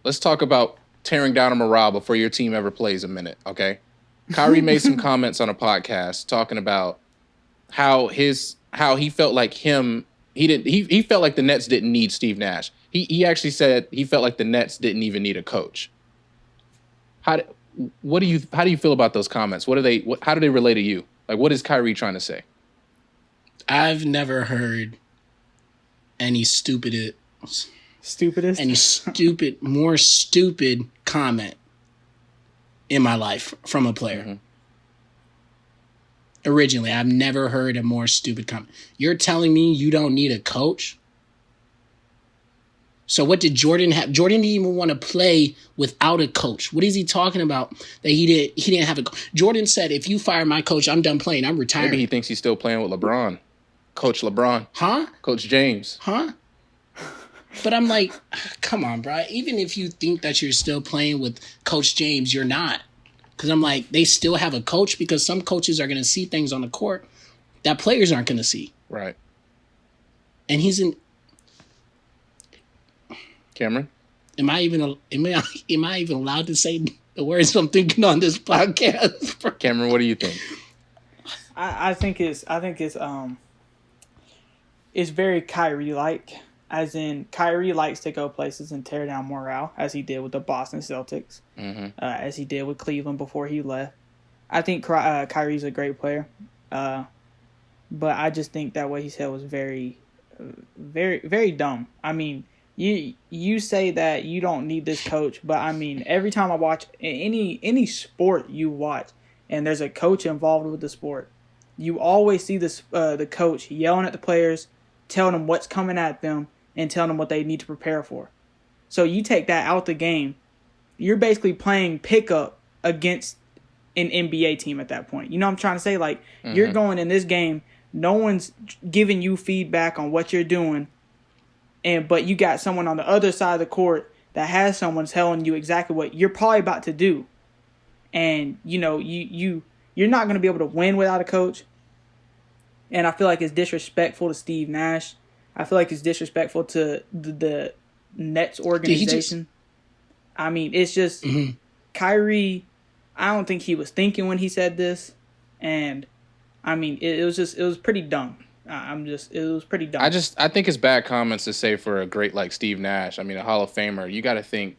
let's talk about tearing down a morale before your team ever plays a minute, okay? Kyrie made some comments on a podcast talking about how he felt like he felt like the Nets didn't need Steve Nash. He actually said he felt like the Nets didn't even need a coach. How do you feel about those comments? How do they relate to you? Like, what is Kyrie trying to say? I've never heard any more stupid comment in my life from a player. Mm-hmm. Originally, I've never heard a more stupid comment. You're telling me you don't need a coach? So what did Jordan have? Jordan didn't even want to play without a coach. What is he talking about that he didn't have a coach? Jordan said, if you fire my coach, I'm done playing. I'm retiring. Maybe he thinks he's still playing with LeBron. Coach LeBron. Huh? Coach James. Huh? But I'm like, come on, bro. Even if you think that you're still playing with Coach James, you're not. Because I'm like, they still have a coach because some coaches are going to see things on the court that players aren't going to see. Right. And he's in... Cameron? Am I even allowed to say the words I'm thinking on this podcast? Cameron, what do you think? I think it's very Kyrie-like, as in Kyrie likes to go places and tear down morale, as he did with the Boston Celtics, as he did with Cleveland before he left. I think Kyrie's a great player, but I just think that what he said was very, very, very dumb. I mean, you say that you don't need this coach, but I mean, every time I watch any sport you watch, and there's a coach involved with the sport, you always see this the coach yelling at the players, telling them what's coming at them, and telling them what they need to prepare for. So you take that out the game, you're basically playing pickup against an NBA team at that point. You know what I'm trying to say? Like, you're going in this game, no one's giving you feedback on what you're doing, but you got someone on the other side of the court that has someone telling you exactly what you're probably about to do. And, you know, you're not going to be able to win without a coach. And I feel like it's disrespectful to Steve Nash. I feel like it's disrespectful to the Nets organization. I mean, it's just Kyrie. I don't think he was thinking when he said this, and I mean, it was pretty dumb. It was pretty dumb. I think it's bad comments to say for a great like Steve Nash. I mean, a Hall of Famer. You got to think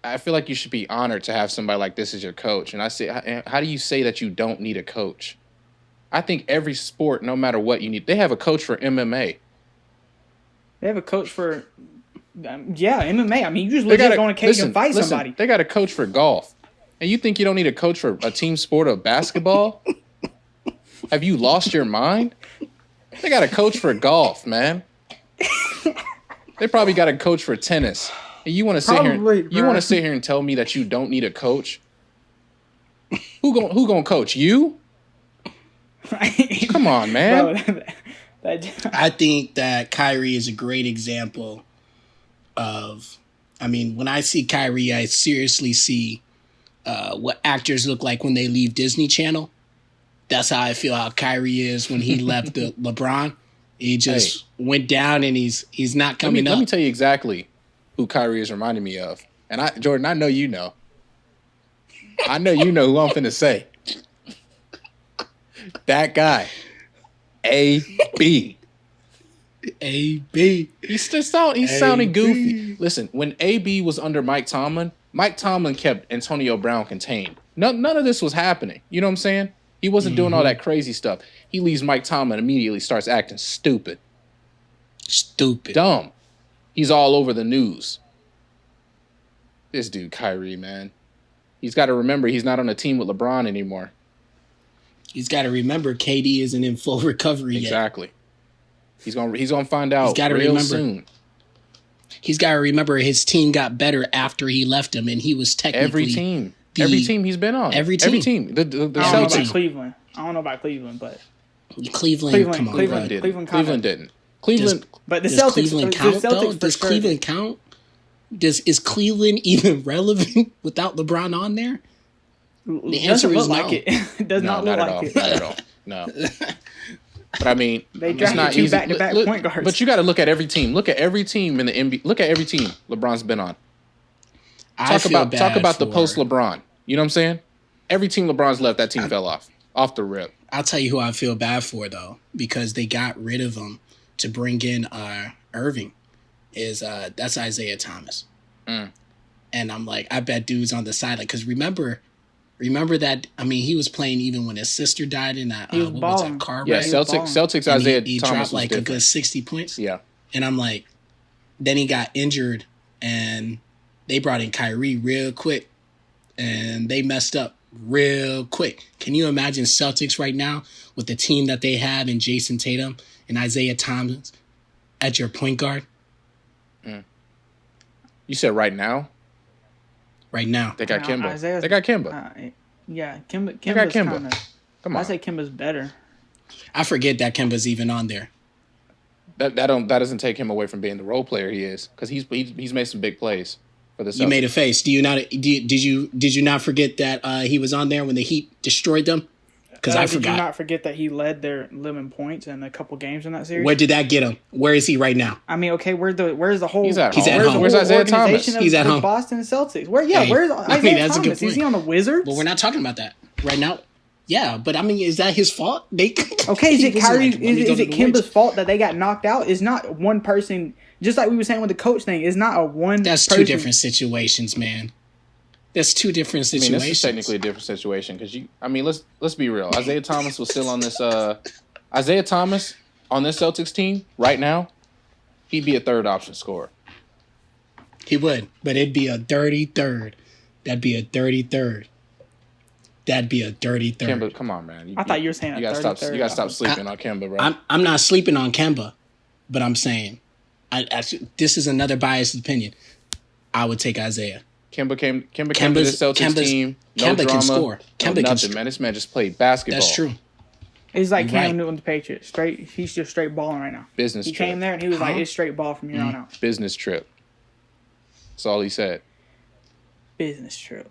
I feel like you should be honored to have somebody like this as your coach. And I say, how do you say that you don't need a coach? I think every sport, no matter what you need, they have a coach for MMA. They have a coach for, MMA. I mean, you just legit go on a cage and fight somebody. They got a coach for golf. And you think you don't need a coach for a team sport of basketball? Have you lost your mind? They got a coach for golf, man. They probably got a coach for tennis. And you want to sit here and tell me that you don't need a coach? Who gonna coach you? Come on, man. I think that Kyrie is a great example of, I mean, when I see Kyrie, I seriously see what actors look like when they leave Disney Channel. That's how I feel how Kyrie is when he left the LeBron. He just went down and he's not coming up. Let me tell you exactly who Kyrie is reminding me of. And Jordan, I know you know. I know you know who I'm finna say. That guy. A.B. A.B. He's sounding goofy. Listen, when A.B. was under Mike Tomlin kept Antonio Brown contained. None of this was happening. You know what I'm saying? He wasn't doing all that crazy stuff. He leaves Mike Tomlin, immediately starts acting stupid. Dumb. He's all over the news. This dude, Kyrie, man. He's got to remember he's not on a team with LeBron anymore. He's got to remember KD isn't in full recovery yet. Exactly. He's gonna find out real soon. He's got to remember his team got better after he left him, and he was technically every team he's been on. Every team. The Celtics. Cleveland. I don't know about Cleveland, but Cleveland. Come on, Cleveland didn't. But the does Celtics. Cleveland count, though? Does Cleveland count? Is Cleveland even relevant without LeBron on there? The answer is no. Like it. It does not look like it. Not at all. No. But I mean, They it's drafted not two easy. back-to-back point guards. But you got to look at every team. Look at every team in the NBA. Look at every team LeBron's been on. Talk about the post LeBron. You know what I'm saying? Every team LeBron's left, that team fell off the rip. I'll tell you who I feel bad for though, because they got rid of him to bring in Irving. That's Isaiah Thomas, and I'm like, I bet dude's on the sideline because remember that. I mean, he was playing even when his sister died in that car yeah, wreck. Celtics Isaiah he Thomas dropped like different. a good 60 points. Yeah, and I'm like, then he got injured, and they brought in Kyrie real quick, and they messed up real quick. Can you imagine Celtics right now with the team that they have in Jason Tatum and Isaiah Thomas at your point guard? You said right now? Right now. They got Kemba. They got Kemba. Yeah, Kemba's got Kemba. Kinda, Come on. I say Kemba's better. I forget that Kemba's even on there. That doesn't take him away from being the role player he is, because he's made some big plays for the Celtics. You made a face. Did you not forget that he was on there when the Heat destroyed them? Because I forgot. Did you not forget that he led their 11 points in a couple games in that series? Where did that get him? Where is he right now? I mean, okay, where's the whole? He's at home. Where's Isaiah Thomas? He's at home. Boston Celtics. Where's Isaiah Thomas? Is he on the Wizards? But we're not talking about that right now. Yeah, but I mean, is that his fault? Okay, is it Kyrie? Is it Kemba's fault that they got knocked out? It's not one person. Just like we were saying with the coach thing, it's not a one. That's two different situations, man. That's two different situations. I mean, this is technically a different situation because let's be real. Isaiah Thomas was still on this. Isaiah Thomas on this Celtics team right now, he'd be a third option scorer. He would, but it'd be a dirty third. That'd be a dirty third. Kemba, come on, man. I thought you were saying you gotta stop sleeping on Kemba, bro. I'm not sleeping on Kemba, but I'm saying, this is another biased opinion. I would take Isaiah. Kemba came to this Celtics team. No Kemba drama. Can score. Kemba nothing, can man. This man just played basketball. That's true. It's like Cam Newton, the Patriots. He's just straight balling right now. Business he trip. Came there and he was like, it's straight ball from here on out. Business trip. That's all he said. Business trip.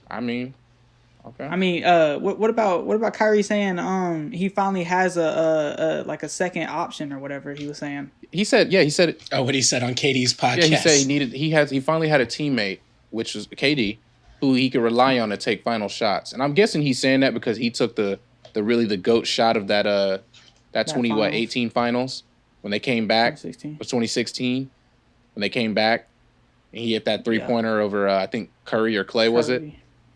I mean, okay. I mean, what about Kyrie saying he finally has a second option or whatever he was saying? He said it. Oh, what he said on KD's podcast. Yeah, he said he finally had a teammate, which was KD, who he could rely on to take final shots. And I'm guessing he's saying that because he took the GOAT shot of that 18 finals when they came back. 2016. It was 2016 when they came back and he hit that 3-pointer over I think Curry or Clay, was it?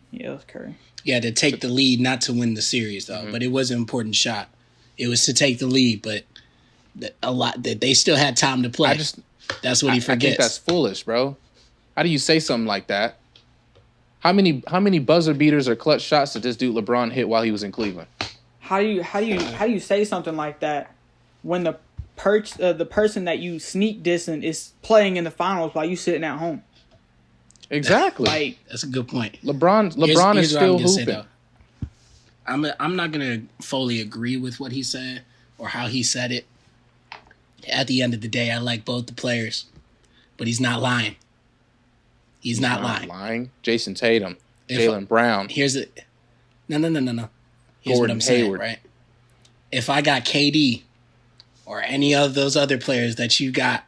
Yeah, it was Curry. Yeah, to take the lead, not to win the series though, but it was an important shot. It was to take the lead, but they still had time to play. That's what he forgets. I think that's foolish, bro. How do you say something like that? How many buzzer beaters or clutch shots did this dude LeBron hit while he was in Cleveland? How do you say something like that when the person that you sneak dissing is playing in the finals while you sitting at home? Exactly. That's a good point. LeBron is still hooping. Say, I'm not gonna fully agree with what he said or how he said it. At the end of the day, I like both the players, but he's not lying. He's not lying. Jason Tatum, Jaylen Brown. Here's it. No. Here's Gordon what I'm saying, Hayward. right? If I got KD or any of those other players that you got,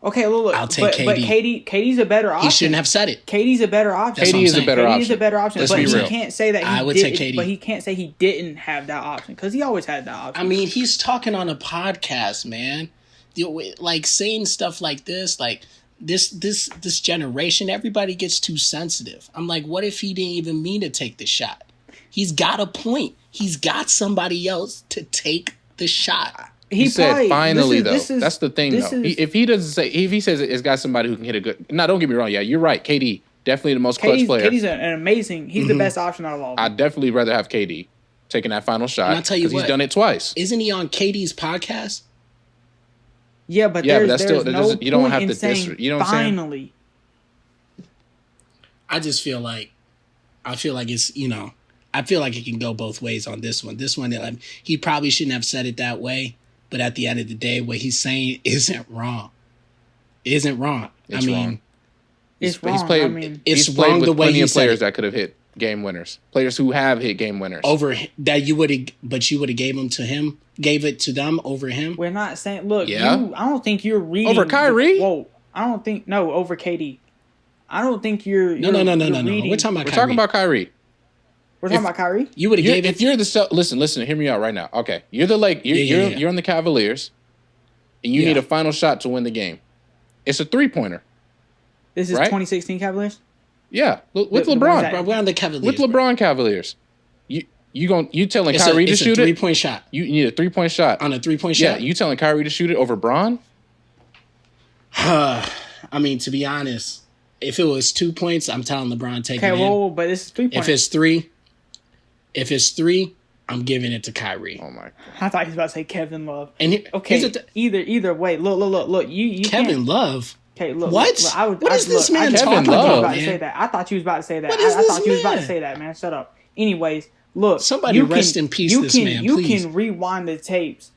okay, look, I'll take KD. But KD's a better option. He shouldn't have said it. KD's a better option. KD is a better option. KD's a better option. Let's but be real. he can't say that I would take KD. But he can't say he didn't have that option because he always had that option. I mean, he's talking on a podcast, man. Like saying stuff like this, like this generation, everybody gets too sensitive. I'm like, what if he didn't even mean to take the shot? He's got a point. He's got somebody else to take the shot. He said finally, though. That's the thing, though. If he says it's got somebody who can hit a good... No, don't get me wrong. Yeah, you're right. KD, definitely the most clutch player. KD's an amazing... He's the best option out of all of them. I'd definitely rather have KD taking that final shot because he's done it twice. Isn't he on KD's podcast? Yeah, but that's still... no you don't have point to... You know what I'm saying? Finally. I just feel like... I feel like it's, I feel like it can go both ways on this one. This one, he probably shouldn't have said it that way. But at the end of the day, what he's saying isn't wrong. It's wrong. It's wrong. He's played with plenty of players that could have hit game winners. Players who have hit game winners. Over that you would have, but you would have gave it to them over him. We're not saying. Look, Yeah. I don't think you're reading Over Kyrie. I don't think over KD. I don't think you're. No. reading, We're talking about. We're talking about Kyrie. We're talking about Kyrie. You would have gave it. If you're the listen, hear me out right now. Okay, you're the you're on the Cavaliers, and you need a final shot to win the game. It's a 3-pointer. This is right? 2016 Cavaliers. Yeah, with LeBron. Bro, we're on the Cavaliers. With LeBron Cavaliers. You telling Kyrie to shoot it? It's a 3-point shot. You need a 3-point shot. On a 3-point Yeah, shot? you telling Kyrie to shoot it over Bron? I mean, to be honest, if it was 2 points, I'm telling LeBron take it in. Okay, but this is 3 points. If it's three, I'm giving it to Kyrie. Oh my God. I thought he was about to say Kevin Love. And either way. Look. You Kevin Love. Okay, look. What? What is this man talking about, man? I thought you was about to say that. What is I thought this you was about to man? say that, man. Shut up. Anyways, look. Somebody rest in peace this man, please. You can rewind the tapes.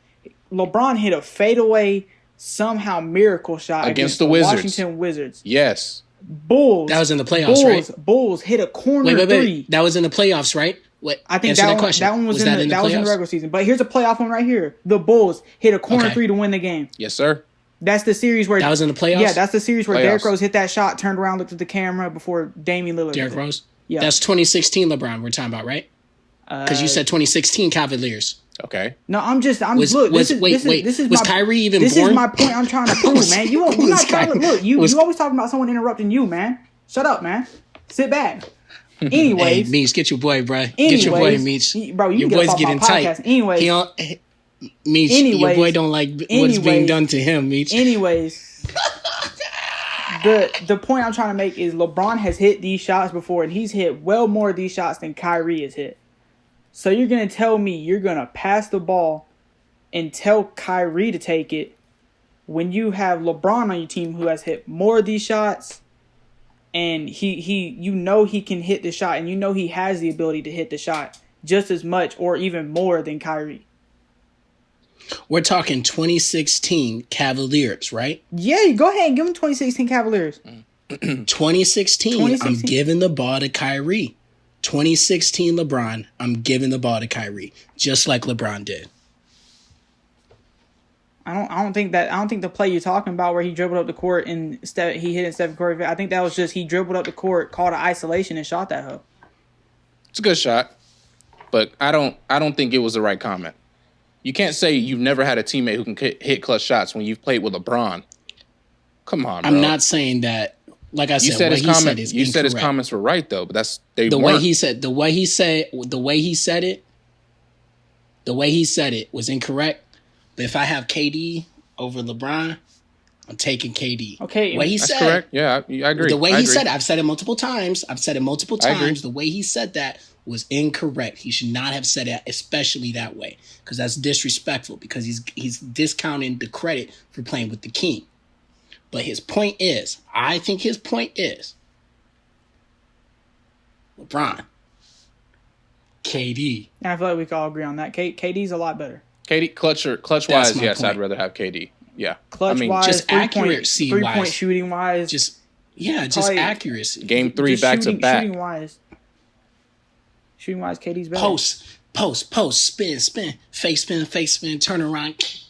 LeBron hit a fadeaway, somehow miracle shot against the Wizards. Washington Wizards. Yes. Bulls. That was in the playoffs, right? Bulls hit a corner three. That was in the playoffs, right? Wait, I think that one was in the regular season. But here's a playoff one right here. The Bulls hit a corner three to win the game. Yes, sir. That's the series where that was in the playoffs. Yeah, that's the series where Derrick Rose hit that shot, turned around, looked at the camera before Damian Lillard. Derrick Rose. Yeah, that's 2016 LeBron we're talking about, right? Because you said 2016 Cavaliers. Okay. No, this is was Kyrie even this born? This is my point I'm trying to prove, man. You're not trying to look. You always talking about someone interrupting you, man. Shut up, man. Sit back. Anyways, hey, Meech, get your boy, bro. Get your boy, Meech. Bro, your boy's getting tight. Anyways, Meech, your boy don't like what's being done to him, Meech. Anyways, the point I'm trying to make is LeBron has hit these shots before, and he's hit well more of these shots than Kyrie has hit. So you're gonna tell me you're gonna pass the ball and tell Kyrie to take it when you have LeBron on your team who has hit more of these shots, and he can hit the shot, and he has the ability to hit the shot just as much or even more than Kyrie. We're talking 2016 Cavaliers, right? Yeah, go ahead and give him 2016 Cavaliers. 2016, I'm giving the ball to Kyrie. 2016 LeBron, I'm giving the ball to Kyrie, just like LeBron did. I don't think the play you're talking about where he dribbled up the court and he hit it Stephen Curry. I think that was just he dribbled up the court, called an isolation, and shot that hoe. It's a good shot, but I don't think it was the right comment. You can't say you've never had a teammate who can hit clutch shots when you've played with LeBron. Come on, bro. I'm not saying that. Like I said, you said his comments were right though, but the way he said it was incorrect. But if I have KD over LeBron, I'm taking KD. Okay, the way he that's said, correct. Yeah, I agree. The way he said it, I've said it multiple times. The way he said that was incorrect. He should not have said it, especially that way, because that's disrespectful. Because he's discounting the credit for playing with the king. But I think his point is, LeBron, KD. And I feel like we can all agree on that. KD's a lot better. KD, clutch wise, yes, point. I'd rather have KD. Yeah. Clutch wise, just accuracy wise. 3-point shooting wise. Just accuracy. Game 3 back to back. Shooting wise, KD's better. Post, spin, face spin, turn around.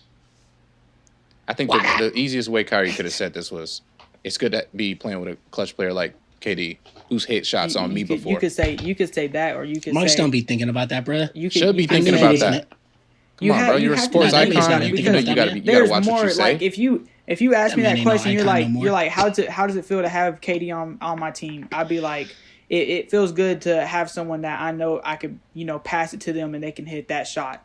I think the easiest way Kyrie could have said this was, it's good to be playing with a clutch player like KD, who's hit shots on me before. You could say that, or you could Marks say... don't be thinking about that, brother. You should be thinking about that. Come on, bro. You're a sports icon. You gotta watch what you say. Like, if you ask me that question, you're like, how does it feel to have KD on my team? I'd be like, it feels good to have someone that I know I could, pass it to them and they can hit that shot.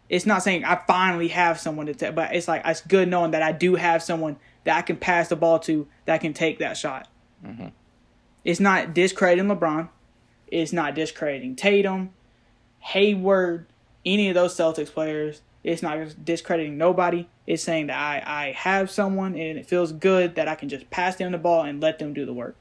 It's not saying I finally have someone but it's like, it's good knowing that I do have someone that I can pass the ball to that can take that shot. Mm-hmm. It's not discrediting LeBron. It's not discrediting Tatum, Hayward, any of those Celtics players. It's not discrediting nobody. It's saying that I have someone and it feels good that I can just pass them the ball and let them do the work.